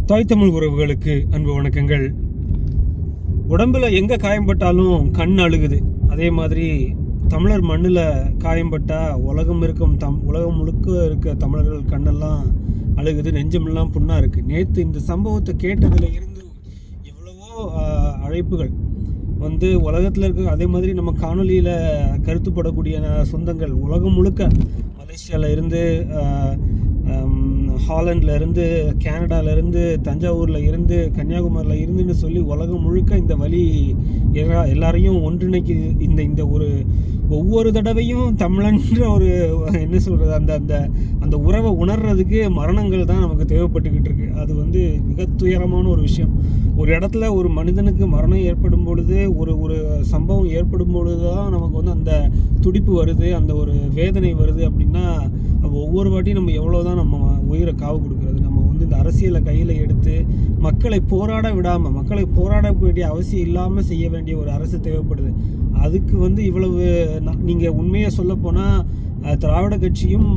தாய் தமிழ் உறவுகளுக்கு அன்பு வணக்கங்கள். உடம்பில் எங்கே காயம்பட்டாலும் கண் அழுகுது. அதே மாதிரி தமிழர் மண்ணில் காயம்பட்டால் உலகம் முழுக்க இருக்க தமிழர்கள் கண்ணெல்லாம் அழுகுது, நெஞ்சமெல்லாம் புண்ணாக இருக்குது. நேற்று இந்த சம்பவத்தை கேட்டதில் இருந்து எவ்வளவோ அழைப்புகள் உலகத்தில் இருக்க, அதே மாதிரி நம்ம காணொலியில் கருத்துப்படக்கூடிய சொந்தங்கள் உலகம் முழுக்க, மலேசியாவில் இருந்து, ஹாலண்டில் இருந்து, கேனடாவிலேருந்து, தஞ்சாவூரில் இருந்து, கன்னியாகுமரியில் இருந்துன்னு சொல்லி உலகம் முழுக்க இந்த வழி எல்லாரையும் ஒன்றிணைக்கு. இந்த ஒரு ஒவ்வொரு தடவையும் தமிழன்ற ஒரு என்ன சொல்கிறது, அந்த உறவை உணர்றதுக்கு மரணங்கள் தான் நமக்கு தேவைப்பட்டுக்கிட்டு இருக்கு. அது மிக துயரமான ஒரு விஷயம். ஒரு இடத்துல ஒரு மனிதனுக்கு மரணம் ஏற்படும் பொழுது, ஒரு சம்பவம் ஏற்படும் பொழுது தான் நமக்கு அந்த துடிப்பு வருது, அந்த ஒரு வேதனை வருது. அப்படின்னா ஒவ்வொரு வாட்டியும் நம்ம எவ்வளோதான் நம்ம உயிரை காவு கொடுக்குறது. நம்ம இந்த அரசியலை கையில் எடுத்து மக்களை போராட விடாமல், மக்களை போராட வேண்டிய அவசியம் இல்லாமல் செய்ய வேண்டிய ஒரு அரசு தேவைப்படுது. அதுக்கு இவ்வளவு நீங்கள் உண்மையை சொல்லப்போனால் திராவிட கட்சியும்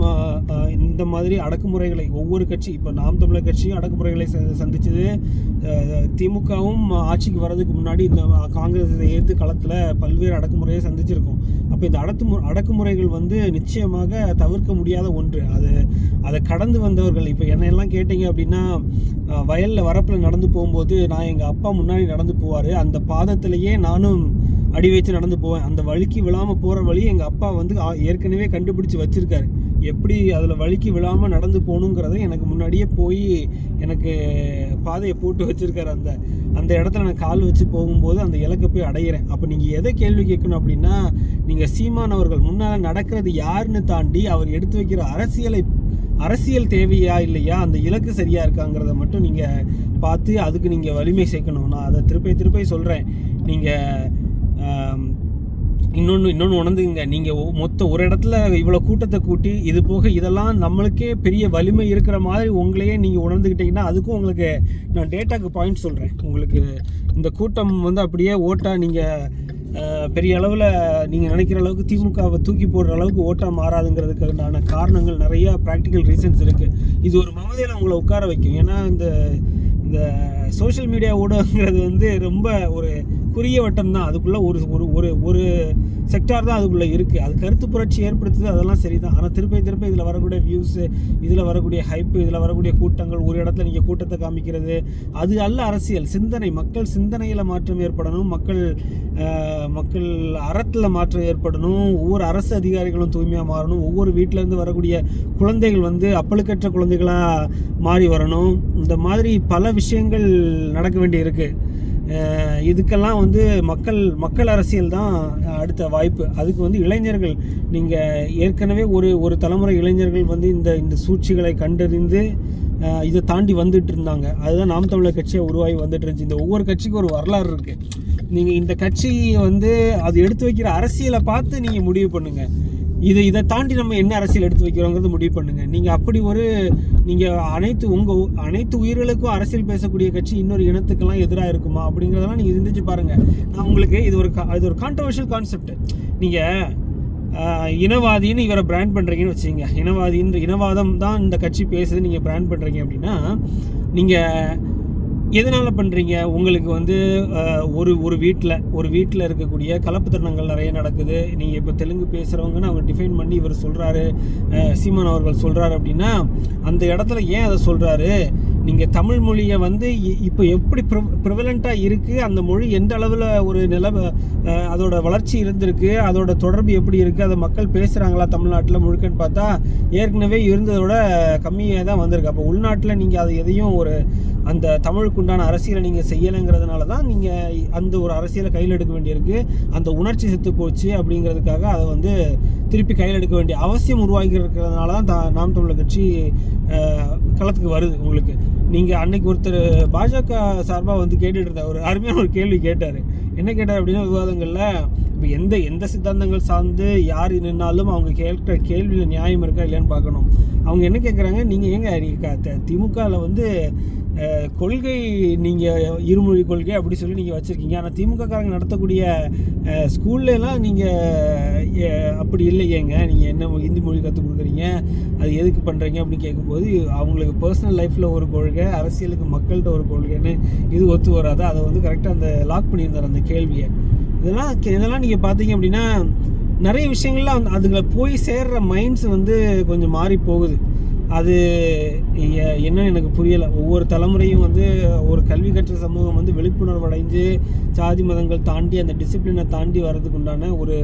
இந்த மாதிரி அடக்குமுறைகளை, ஒவ்வொரு கட்சி, இப்போ நாம் தமிழர் கட்சியும் அடக்குமுறைகளை சந்திச்சது. திமுகவும் ஆட்சிக்கு வர்றதுக்கு முன்னாடி இந்த காங்கிரஸை எதிர்த்து களத்தில் பல்வேறு அடக்குமுறையை சந்திச்சிருக்கோம். அப்போ இந்த அடக்குமுறைகள் நிச்சயமாக தவிர்க்க முடியாத ஒன்று. அதை கடந்து வந்தவர்கள். இப்போ என்னையெல்லாம் கேட்டீங்க அப்படின்னா, வயலில் வரப்பில் நடந்து போகும்போது நான் எங்கள் அப்பா முன்னாடி நடந்து போவார், அந்த பாதத்திலேயே நானும் அடி வச்சு நடந்து போவேன். அந்த வலிக்கு விழாமல் போகிற வழி எங்கள் அப்பா ஏற்கனவே கண்டுபிடிச்சி வச்சுருக்காரு. எப்படி அதில் வலிக்கு விழாமல் நடந்து போகணுங்கிறத எனக்கு முன்னாடியே போய் எனக்கு பாதையை போட்டு வச்சுருக்காரு. அந்த இடத்துல நான் கால் வச்சு போகும்போது அந்த இலக்கை போய் அடையிறேன். அப்போ நீங்கள் எதை கேள்வி கேட்கணும் அப்படின்னா, நீங்கள் சீமானவர்கள் முன்னால் நடக்கிறது யாருன்னு தாண்டி அவர் எடுத்து வைக்கிற அரசியல் தேவையா இல்லையா, அந்த இலக்கு சரியாக இருக்காங்கிறத மட்டும் நீங்கள் பார்த்து அதுக்கு நீங்கள் வலிமை சேர்க்கணும். நான் அதை திருப்பி சொல்கிறேன். நீங்கள் இன்னொன்று உணர்ந்துங்க. நீங்கள் ஒரு இடத்துல இவ்வளோ கூட்டத்தை கூட்டி, இது போக இதெல்லாம் நம்மளுக்கே பெரிய வலிமை இருக்கிற மாதிரி உங்களையே நீங்கள் உணர்ந்துக்கிட்டீங்கன்னா, அதுக்கும் உங்களுக்கு நான் டேட்டாக்கு பாயிண்ட் சொல்கிறேன். உங்களுக்கு இந்த கூட்டம் அப்படியே ஓட்டா நீங்கள் பெரிய அளவில் நீங்கள் நினைக்கிற அளவுக்கு திமுகவை தூக்கி போடுற அளவுக்கு ஓட்டாக மாறாதுங்கிறதுக்கான காரணங்கள் நிறையா ப்ராக்டிக்கல் ரீசன்ஸ் இருக்குது. இது ஒரு மமதையில் உங்களை உட்கார வைக்கும். ஏன்னா இந்த சோஷியல் மீடியா ஊடகங்கிறது ரொம்ப ஒரு குறுகிய வட்டம் தான். அதுக்குள்ளே ஒரு செக்டார் தான் அதுக்குள்ளே இருக்குது. அது கருத்து புரட்சி ஏற்படுத்துது, அதெல்லாம் சரி தான். ஆனால் திருப்பி இதில் வரக்கூடிய வியூஸு, இதில் வரக்கூடிய ஹைப்பு, இதில் வரக்கூடிய கூட்டங்கள், ஒரு இடத்துல நீங்கள் கூட்டத்தை காமிக்கிறது, அது அல்ல அரசியல். சிந்தனை, மக்கள் சிந்தனையில் மாற்றம் ஏற்படணும், மக்கள் அறத்தில் மாற்றம் ஏற்படணும், ஒவ்வொரு அரசு அதிகாரிகளும் தூய்மையாக மாறணும், ஒவ்வொரு வீட்டிலேருந்து வரக்கூடிய குழந்தைகள் அப்பழுக்கற்ற குழந்தைகளாக மாறி வரணும். இந்த மாதிரி பல விஷயங்கள் நடக்க வேண்டி இருக்குது. இதுக்கெல்லாம் மக்கள் அரசியல் தான் அடுத்த வாய்ப்பு. அதுக்கு இளைஞர்கள், நீங்கள் ஏற்கனவே ஒரு தலைமுறை இளைஞர்கள் இந்த சூழ்ச்சிகளை கண்டறிந்து இதை தாண்டி வந்துட்டு இருந்தாங்க. அதுதான் நாம் தமிழர் கட்சியை உருவாகி வந்துட்டு இருந்துச்சு. இந்த ஒவ்வொரு கட்சிக்கும் ஒரு வரலாறு இருக்குது. நீங்கள் இந்த கட்சி அது எடுத்து வைக்கிற அரசியலை பார்த்து நீங்கள் முடிவு பண்ணுங்கள். இதை தாண்டி நம்ம என்ன அரசியல் எடுத்து வைக்கிறோங்கிறது முடிவு பண்ணுங்கள். நீங்கள் அனைத்து உயிர்களுக்கும் அரசியல் பேசக்கூடிய கட்சி இன்னொரு இனத்துக்கெல்லாம் எதிராக இருக்குமா அப்படிங்கிறதெல்லாம் நீங்கள் சிந்திச்சு பாருங்கள். நான் உங்களுக்கு இது ஒரு கான்ட்ரவர்ஷியல் கான்செப்ட். நீங்கள் இனவாதின்னு இவரை பிராண்ட் பண்ணுறீங்கன்னு வச்சுங்க. இனவாதம் தான் இந்த கட்சி பேசுது நீங்கள் பிராண்ட் பண்ணுறீங்க அப்படின்னா, நீங்கள் எதனால் பண்ணுறீங்க? உங்களுக்கு ஒரு வீட்டில் இருக்கக்கூடிய கலப்புத்தனங்கள் நிறைய நடக்குது. நீங்கள் இப்போ தெலுங்கு பேசுகிறவங்கன்னு அவங்க டிஃபைன் பண்ணி இவர் சொல்கிறாரு, சீமான் அவர்கள் சொல்கிறாரு அப்படின்னா, அந்த இடத்துல ஏன் அதை சொல்கிறாரு? நீங்கள் தமிழ் மொழியை இப்போ எப்படி ப்ரிவலண்ட்டாக இருக்குது, அந்த மொழி எந்த அளவில் ஒரு அதோட வளர்ச்சி இருந்திருக்கு, அதோட தொடர்பு எப்படி இருக்குது, அதை மக்கள் பேசுகிறாங்களா தமிழ்நாட்டில் முழுக்கன்னு பார்த்தா ஏற்கனவே இருந்ததோட கம்மியாக தான் வந்திருக்கு. அப்போ உள்நாட்டில் நீங்கள் அதை எதையும் அந்த தமிழுக்குண்டான அரசியலை நீங்கள் செய்யலைங்கிறதுனால தான் நீங்கள் அந்த ஒரு அரசியலை கையில் எடுக்க வேண்டியிருக்கு. அந்த உணர்ச்சி செத்து போச்சு அப்படிங்கிறதுக்காக அதை திருப்பி கையில் எடுக்க வேண்டிய அவசியம் உருவாகி இருக்கிறதுனால தான் நாம் தமிழர் கட்சி களத்துக்கு வருது. உங்களுக்கு நீங்கள் அன்னைக்கு ஒருத்தர் பாஜக சார்பாக கேட்டுட்டு இருந்தார், ஒரு அருமையான ஒரு கேள்வி கேட்டார். என்ன கேட்டார் அப்படின்னா, விவாதங்களில் இப்போ எந்த சித்தாந்தங்கள் சார்ந்து யார் நின்னாலும் அவங்க கேட்குற கேள்வியில் நியாயம் இருக்கா இல்லையான்னு பார்க்கணும். அவங்க என்ன கேட்குறாங்க, நீங்கள் ஏங்க திமுகவில் கொள்கை நீங்கள் இருமொழி கொள்கை அப்படி சொல்லி நீங்கள் வச்சுருக்கீங்க. ஆனால் திமுககாரங்க நடத்தக்கூடிய ஸ்கூல்லலாம் நீங்கள் அப்படி இல்லையேங்க, நீங்கள் என்ன ஹிந்தி மொழி கற்றுக் கொடுக்குறீங்க, அது எதுக்கு பண்ணுறீங்க அப்படின்னு கேட்கும்போது அவங்களுக்கு பர்சனல் லைஃப்பில் ஒரு கொள்கை, அரசியலுக்கு மக்கள்கிட்ட ஒரு கொள்கைன்னு இது ஒத்து வராது. அதை வந்து கரெக்டாக அந்த லாக் பண்ணியிருந்தார் அந்த கேள்வியை. இதெல்லாம் நீங்கள் பார்த்தீங்க அப்படின்னா நிறைய விஷயங்கள்லாம் அதுகளை போய் சேர்கிற மைண்ட்ஸ் வந்து கொஞ்சம் மாறி போகுது. அது என்னன்னு எனக்கு புரியலை. ஒவ்வொரு தலைமுறையும் வந்து ஒரு கல்வி கற்ற சமூகம் வந்து விழிப்புணர்வு அடைஞ்சு ஜாதி மதங்கள் தாண்டி அந்த டிசிப்ளினை தாண்டி வர்றதுக்கு உண்டான ஒரு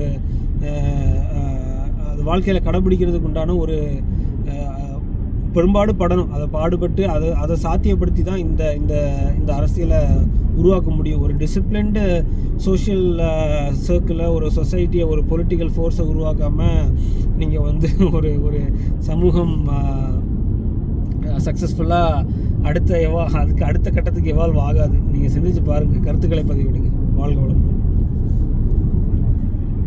அது வாழ்க்கையில் கடைபிடிக்கிறதுக்கு உண்டான ஒரு பெரும்பாடு படணும். அதை பாடுபட்டு அதை சாத்தியப்படுத்தி தான் இந்த இந்த இந்த அரசியலை உருவாக்க முடியும். ஒரு டிசிப்ளின்டு சோஷியல் சர்க்கிளை, ஒரு சொசைட்டியை, ஒரு பொலிட்டிக்கல் ஃபோர்ஸை உருவாக்காமல் நீங்கள் வந்து ஒரு சமூகம் சக்ஸஸ்ஃபுல்லாக அதுக்கு அடுத்த கட்டத்துக்கு எவால்வ் ஆகாது. நீங்கள் சிந்திச்சு பாருங்கள், கருத்துக்களை பதிவிடுங்க. வாழ்க வளம்.